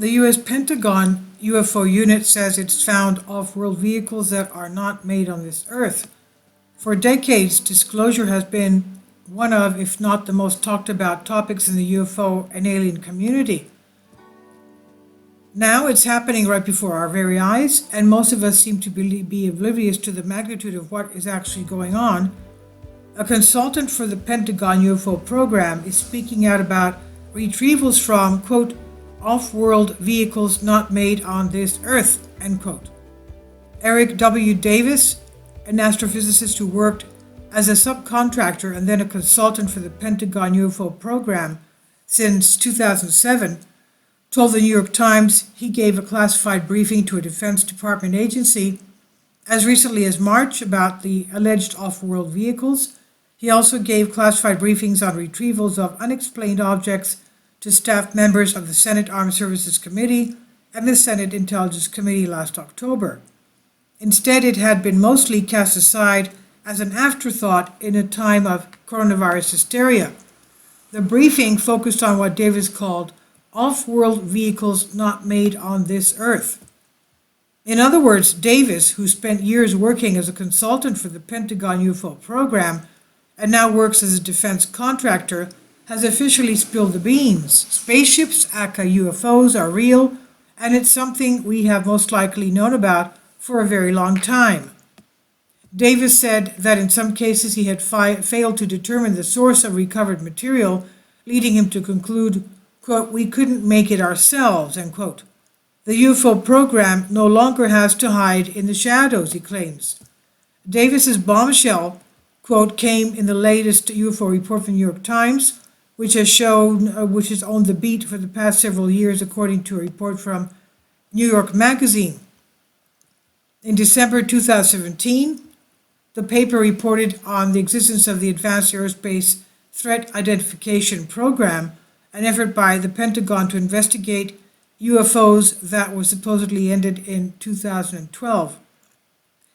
The U.S. Pentagon UFO unit says it's found off-world vehicles that are not made on this Earth. For decades, disclosure has been one of, if not the most talked about topics in the UFO and alien community. Now it's happening right before our very eyes, and most of us seem to be oblivious to the magnitude of what is actually going on. A consultant for the Pentagon UFO program is speaking out about retrievals from, quote, off-world vehicles not made on this Earth, end quote. Eric W. Davis, an astrophysicist who worked as a subcontractor and then a consultant for the Pentagon UFO program since 2007, told the New York Times he gave a classified briefing to a Defense Department agency as recently as March about the alleged off-world vehicles. He also gave classified briefings on retrievals of unexplained objects to staff members of the Senate Armed Services Committee and the Senate Intelligence Committee last October. Instead, it had been mostly cast aside as an afterthought in a time of coronavirus hysteria. The briefing focused on what Davis called off-world vehicles not made on this Earth. In other words, Davis, who spent years working as a consultant for the Pentagon UFO program and now works as a defense contractor, has officially spilled the beans. Spaceships, aka UFOs, are real, and it's something we have most likely known about for a very long time. Davis said that in some cases he had failed to determine the source of recovered material, leading him to conclude, quote, we couldn't make it ourselves, end quote. The UFO program no longer has to hide in the shadows, he claims. Davis's bombshell, quote, came in the latest UFO report from the New York Times, which has owned the beat for the past several years, according to a report from New York Magazine. In December 2017, the paper reported on the existence of the Advanced Aerospace Threat Identification Program, an effort by the Pentagon to investigate UFOs that was supposedly ended in 2012.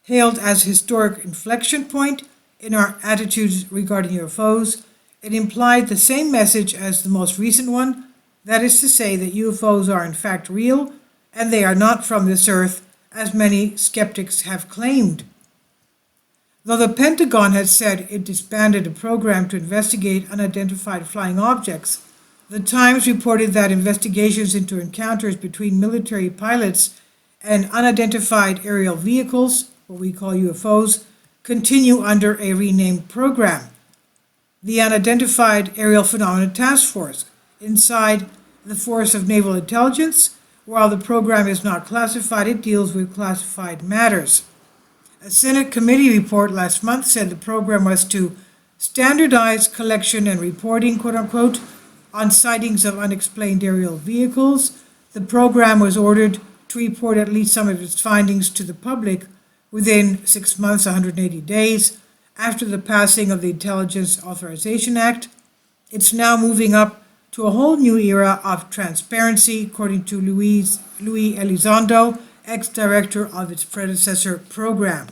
Hailed as a historic inflection point in our attitudes regarding UFOs, it implied the same message as the most recent one, that is to say that UFOs are in fact real and they are not from this Earth, as many skeptics have claimed. Though the Pentagon had said it disbanded a program to investigate unidentified flying objects, the Times reported that investigations into encounters between military pilots and unidentified aerial vehicles, what we call UFOs, continue under a renamed program, the Unidentified Aerial Phenomena Task Force, inside the Force of Naval Intelligence. While the program is not classified, it deals with classified matters. A Senate committee report last month said the program was to standardize collection and reporting, quote unquote, on sightings of unexplained aerial vehicles. The program was ordered to report at least some of its findings to the public within 6 months, 180 days, after the passing of the Intelligence Authorization Act. It's now moving up to a whole new era of transparency, according to Louis Elizondo, ex-director of its predecessor program.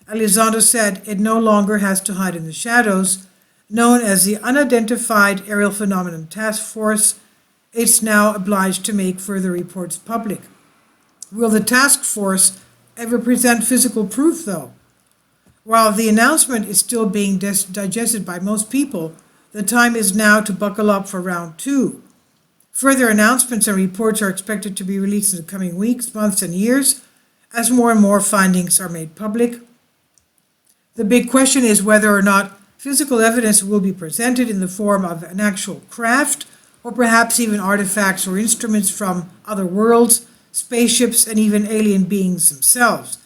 Elizondo said it no longer has to hide in the shadows. Known as the Unidentified Aerial Phenomenon Task Force, it's now obliged to make further reports public. Will the task force ever present physical proof, though? While the announcement is still being digested by most people, the time is now to buckle up for round two. Further announcements and reports are expected to be released in the coming weeks, months, and years as more and more findings are made public. The big question is whether or not physical evidence will be presented in the form of an actual craft, or perhaps even artifacts or instruments from other worlds, spaceships, and even alien beings themselves.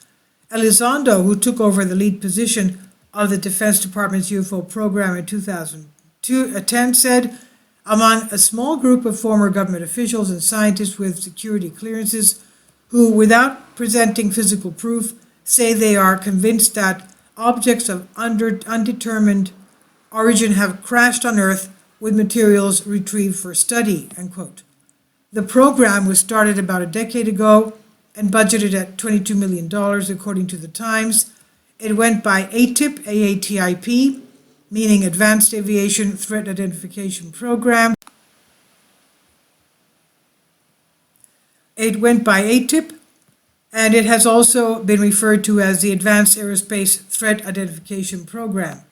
Elizondo, who took over the lead position of the Defense Department's UFO program in 2010, said, among a small group of former government officials and scientists with security clearances who, without presenting physical proof, say they are convinced that objects of undetermined origin have crashed on Earth with materials retrieved for study, end quote. The program was started about a decade ago and budgeted at $22 million, according to the Times. It went by ATIP, AATIP, meaning Advanced Aviation Threat Identification Program. It went by ATIP, and it has also been referred to as the Advanced Aerospace Threat Identification Program.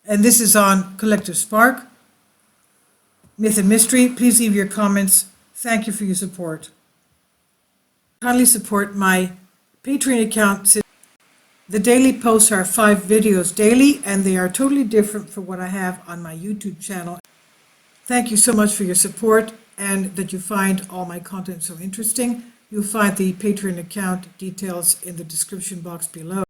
And this is on Collective Spark, Myth and Mystery. Please leave your comments. Thank you for your support. Kindly support my Patreon account. The daily posts are 5 videos daily, and they are totally different from what I have on my YouTube channel. Thank you so much for your support and that you find all my content so interesting. You'll find the Patreon account details in the description box below.